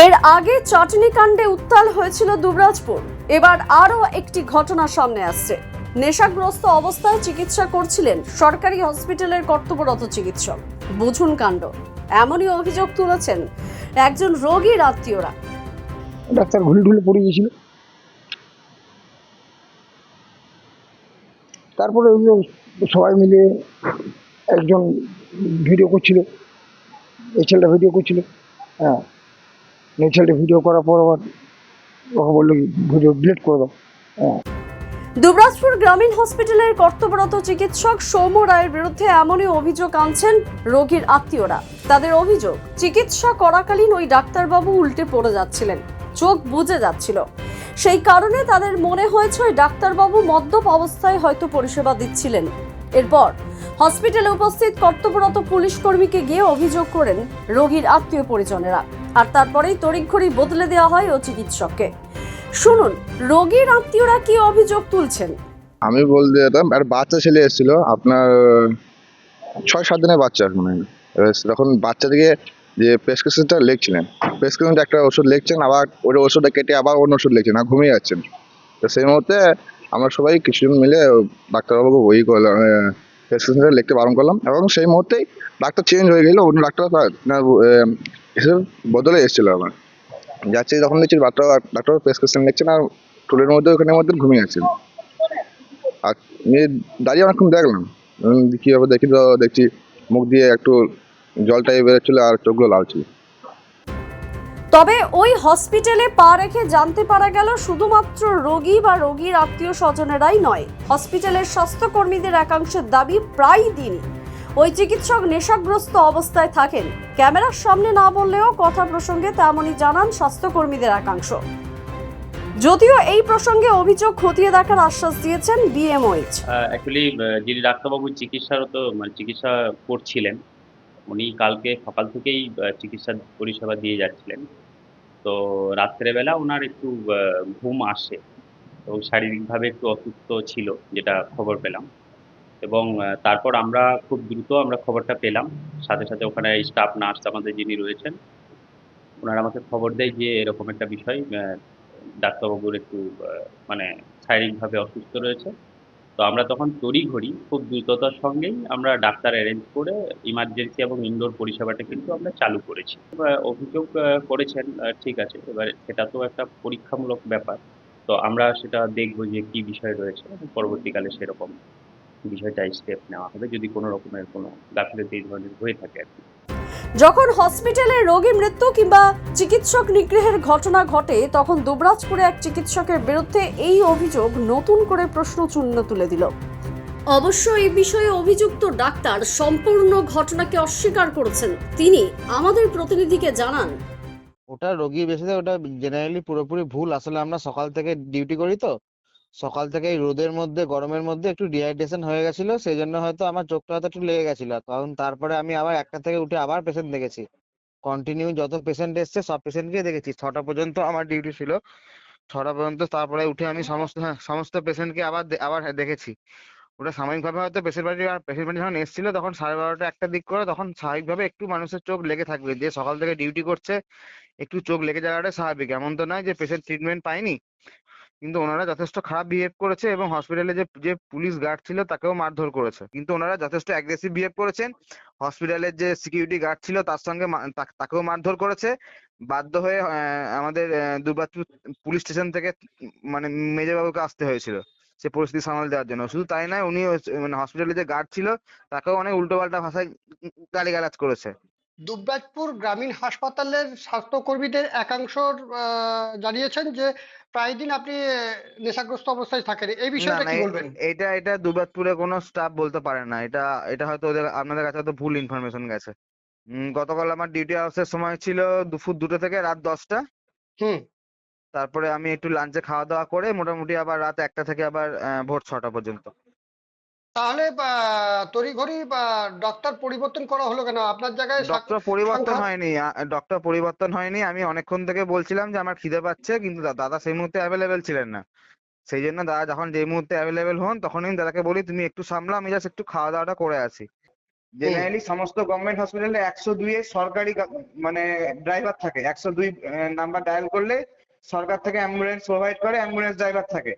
এর আগে চাটনি কাণ্ডে উত্তাল হয়েছিল দুবরাজপুর। এবার আরও একটি ঘটনা সামনে আসছে। নেশাগ্রস্ত অবস্থায় চিকিৎসা করছিলেন সরকারি হসপিটালের কর্তব্যরত চিকিৎসক। বুঝুন কাণ্ড। এমনই অভিযোগ তুলেছেন একজন রোগীর আত্মীয়রা। ডাক্তার ঘুরে ঢুলে পড়ে গেছিল। তারপরে ওই যে সবাই মিলে একজন ভিডিও করছিল, এই ছেলেটা ভিডিও করছিল। হ্যাঁ, এই ছেলেটা ভিডিও করার পর আবার ওকে বললো ভিডিও ডিলিট করে দাও। হ্যাঁ, দুবরাজপুর গ্রামীণ হসপিটালের কর্তব্যরত চিকিৎসক সৌম্য রায়ের বিরুদ্ধে এমনই অভিযোগ আনছেন রোগীর আত্মীয়রা। তাদের অভিযোগ, চিকিৎসা করাকালীন ওই ডাক্তারবাবু উল্টে পড়ে যাচ্ছিলেন, চোখ বুজে যাচ্ছিল। সেই কারণে তাদের মনে হয়েছে ওই ডাক্তারবাবু মদ্যপ অবস্থায় হয়তো পরিষেবা দিচ্ছিলেন। এরপর হসপিটালে উপস্থিত কর্তব্যরত পুলিশ কর্মীকে গিয়ে অভিযোগ করেন রোগীর আত্মীয় পরিজনেরা, আর তারপরেই তড়িঘড়ি বদলে দেওয়া হয় ও চিকিৎসককে। শুনুন রোগীর আত্মীয়রা কি অভিযোগ তুলছেন। আমি বলতে যেতাম, একটা বাচ্চা ছেলে এসেছিল, আপনার 6-7 দিনের বাচ্চা মনে হয়। তখন বাচ্চাদিকে যে প্রেসক্রিপশনটা লিখছিলেন, প্রেসক্রিপশনটা একটা ওষুধ লিখছেন, আবার ওই ওষুধটা কেটে আবার অন্য ওষুধ লিখছেন, আর ঘুমিয়ে যাচ্ছেন। তো সেই মুহূর্তে আমরা সবাই কিছুজন মিলে ডাক্তারবাবুকে বই করলাম, প্রেসক্রিপশনটা লিখতে বারণ করলাম, এবং সেই মুহূর্তেই ডাক্তার চেঞ্জ হয়ে গেল, অন্য ডাক্তার এসে বদলে এসেছিল। আমার যাচ্ছে যখন দেখছি ডাক্তার প্রেসক্রিপশন লিখছেন আর টুলের মধ্যে ওখানের মধ্যে ঘুমিয়ে যাচ্ছেন। আর দাঁড়িয়ে অনেকক্ষণ দেখলাম, কীভাবে দেখছি মুখ দিয়ে একটু জলটাই বেরোচ্ছিল আর চোখগুলো লাল ছিল। তবে ওই হসপিটালে পা রেখে জানতে পারা গেল শুধুমাত্র রোগী বা রোগীর আত্মীয় স্বজনেরাই নয়, হসপিটালের স্বাস্থ্যকর্মীদের একাংশের দাবি প্রায় দিনই ওই চিকিৎসক নেশাগ্রস্ত অবস্থায় থাকেন। ক্যামেরার সামনে না বললেও কথা প্রসঙ্গে তেমনই জানান স্বাস্থ্যকর্মীদের একাংশ। যদিও এই প্রসঙ্গে অভিযোগ খতিয়ে দেখার আশ্বাস দিয়েছেন বিএমওএইচ। অ্যাকচুয়ালি যিনি ডাক্তারবাবু চিকিৎসা করছিলেন, উনি কালকে সকাল থেকেই চিকিৎসা পরিষেবা দিয়ে যাচ্ছিলেন। তো রাত্রেবেলা ওনার একটু ঘুম আসে এবং শারীরিকভাবে একটু অসুস্থ ছিল, যেটা খবর পেলাম। এবং তারপর আমরা খুব দ্রুত খবরটা পেলাম। সাথে সাথে ওখানে স্টাফ নার্স আমাদের যিনি রয়েছেন, ওনারা আমাকে খবর দেয় যে এরকম একটা বিষয়, ডাক্তারবাবুর একটু মানে শারীরিকভাবে অসুস্থ রয়েছে। তো আমরা তখন তড়িঘড়ি খুব দ্রুততার সঙ্গেই আমরা ডাক্তার অ্যারেঞ্জ করে ইমার্জেন্সি এবং ইনডোর পরিষেবাটা কিন্তু আমরা চালু করেছি। অভিযোগ করেছেন, ঠিক আছে, এবার সেটা তো একটা পরীক্ষামূলক ব্যাপার। তো আমরা সেটা দেখব যে কি বিষয় রয়েছে এবং পরবর্তীকালে সেরকম বিষয়টা স্টেপ নেওয়া হবে যদি কোনো রকমের কোনো গাফিলতি এই ধরনের হয়ে থাকে আর কি। যখন হসপিটালে রোগী মৃত্যু কিংবা চিকিৎসক নিগ্রহের ঘটনা ঘটে, তখন দুবরাজপুরে এক চিকিৎসকের বিরুদ্ধে এই অভিযোগ নতুন করে প্রশ্নচিহ্ন তুলে দিল। অবশ্য এই বিষয়ে অভিযুক্ত ডাক্তার সম্পূর্ণ ঘটনাকে অস্বীকার করেছেন। তিনি আমাদের প্রতিনিধিকে জানান, ওটা রোগী বেসিসে ওটা জেনারেলি পুরোপুরি ভুল। আসলে আমরা সকাল থেকে ডিউটি করি, তো সকাল থেকে এই রোদের মধ্যে গরমের মধ্যে একটু ডিহাইড্রেশন হয়ে গেছিল, সেই জন্য হয়তো আমার চোখটা হয়তো একটু লেগে গেছিল। কারণ তারপরে আমি আবার 1টা থেকে উঠে আবার পেশেন্ট দেখেছি, কন্টিনিউ যত পেশেন্ট এসছে সব পেশেন্টকে দেখেছি। 6টা পর্যন্ত আমার ডিউটি ছিল, 6টা পর্যন্ত। তারপরে উঠে আমি সমস্ত পেশেন্টকে আবার দেখেছি। ওটা সাময়িকভাবে হয়তো পেশেন্ট পার্টি যখন এসেছিল তখন 12:30 1টার দিক করে, তখন স্বাভাবিকভাবে একটু মানুষের চোখ লেগে থাকবে, যে সকাল থেকে ডিউটি করছে একটু চোখ লেগে যাওয়াটা স্বাভাবিক। এমন তো নয় যে পেশেন্ট ট্রিটমেন্ট পায়নি, কিন্তু ওনারা যথেষ্ট খারাপ বিহেভ করেছে এবং হসপিটালে যে যে পুলিশ গার্ড ছিল তাকেও মারধর করেছে। কিন্তু ওনারা যথেষ্ট অ্যাগ্রেসিভ বিহেভ করেছেন। হসপিটালের যে সিকিউরিটি গার্ড ছিল তার সঙ্গে তাকেও মারধর করেছে। বাধ্য হয়ে আমাদের দুর্গাপুর পুলিশ স্টেশন থেকে মানে মেজবাবুকে আসতে হয়েছিল সে পরিস্থিতি সামাল দেওয়ার জন্য। শুধু তাই নয়, উনি মানে হসপিটালে যে গার্ড ছিল তাকেও অনেক উল্টোপাল্টা ভাষায় গালিগালাজ করেছে। দুবরাজপুর গ্রামীণ হাসপাতালের স্বাস্থ্যকর্মীদের একাংশ জানিয়েছেন যে প্রায় দিন আপনি নেশাগ্রস্ত অবস্থায় থাকেন, এই না বিষয়টা না, কি বলবেন? এটা দুর্গাপুরে কোনো স্টাফ বলতে পারে না। এটা হয়তো আপনাদের কাছে হয়তো ভুল ইনফরমেশন গেছে। গতকাল আমার ডিউটি আওয়ার্সের সময় ছিল দুপুর 2টো থেকে রাত 10টা। হুম। তারপরে আমি একটু লাঞ্চে খাওয়া দাওয়া করে মোটামুটি আবার রাত 1টা থেকে আবার ভোর 6টা পর্যন্ত। তাহলে তড়িঘড়ি ডক্টর পরিবর্তন করা হলো কেন আপনার জায়গায়? ডক্টর পরিবর্তন হয়নি। আমি অনেকক্ষণ থেকে বলছিলাম যে আমার খিদে পাচ্ছে, কিন্তু দাদা সেই মুহূর্তে অ্যাভেলেবেল ছিলেন না। সেই জন্য দাদা যখন যেই মুহূর্তে অ্যাভেলেবেল হন তখনই দাদাকে বলি তুমি একটু সামলাও, আমি জাস্ট একটু খাওয়া দাওয়াটা করে আসি। জেনারেলি সমস্ত গভর্নমেন্ট হসপিটালে 102 এ সরকারি মানে ড্রাইভার থাকে, 102 নাম্বার ডায়াল করলে সরকার থেকে অ্যাম্বুলেন্স প্রোভাইড করে, অ্যাম্বুলেন্স ড্রাইভার থাকে।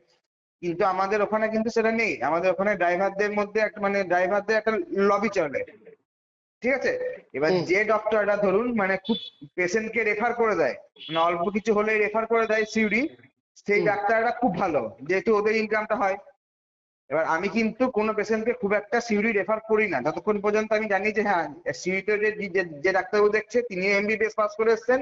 কিন্তু আমাদের ওখানে কিন্তু সেটা নেই, আমাদের ওখানে ড্রাইভারদের মধ্যে একটা মানে ড্রাইভারদের একটা লবি চলে, ঠিক আছে। এবার যে ডক্টরটা ধরুন মানে খুব পেশেন্টকে রেফার করে দেয়, মানে অল্প কিছু হলেই রেফার করে দেয় সিউড়ি, সেই ডাক্তাররা খুব ভালো, যেহেতু ওদের ইনকামটা হয়। এবার আমি কিন্তু কোনো পেশেন্টকে খুব একটা সিউড়ি রেফার করি না যতক্ষণ পর্যন্ত আমি জানি যে হ্যাঁ সিউড়িতে যে ডাক্তারবাবু দেখছে তিনি এমবিবিএস পাস করে এসেছেন,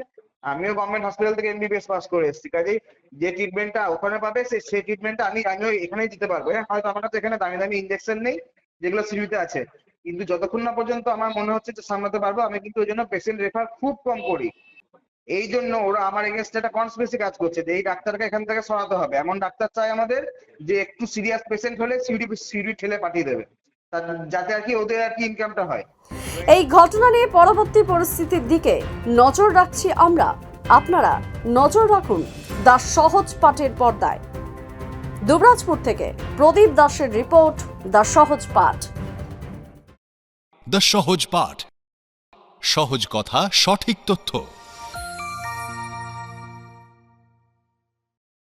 আমিও গভর্নমেন্ট হসপিটাল থেকে এমবিবিএস পাস করে এসেছি, কাজেই যে ট্রিটমেন্টটা ওখানে পাবে সেই ট্রিটমেন্টটা আমিও এখানেই দিতে পারবো। হ্যাঁ হয়তো আমার কাছে এখানে দামি দামি ইনজেকশন নেই যেগুলো সিউড়িতে আছে, কিন্তু যতক্ষণ না পর্যন্ত আমার মনে হচ্ছে যে সামলাতে পারবো, আমি কিন্তু ওই জন্য পেশেন্ট রেফার খুব কম করি। এই জন্য ওরা আমার এগেনস্টে একটা কনস্পিরেসি কাজ করছে যে এই ডাক্তারকে এখান থেকে সরাতে হবে, এমন ডাক্তার চাই আমাদের যে একটু সিরিয়াস পেশেন্ট হলে সিউড়ি ঠেলে পাঠিয়ে দেবে, যাতে আর কি ওদের আর কি ইনকামটা হয়। এই ঘটনা নিয়ে পরবর্তী পরিস্থিতির দিকে নজর রাখছি আমরা। আপনারা নজর রাখুন দ্য সহজ পাঠের পর্দায়। দুবরাজপুর থেকে প্রদীপ দাসের রিপোর্ট, দ্য সহজ পাঠ। দ্য সহজ পাঠ, সহজ কথা, সঠিক তথ্য।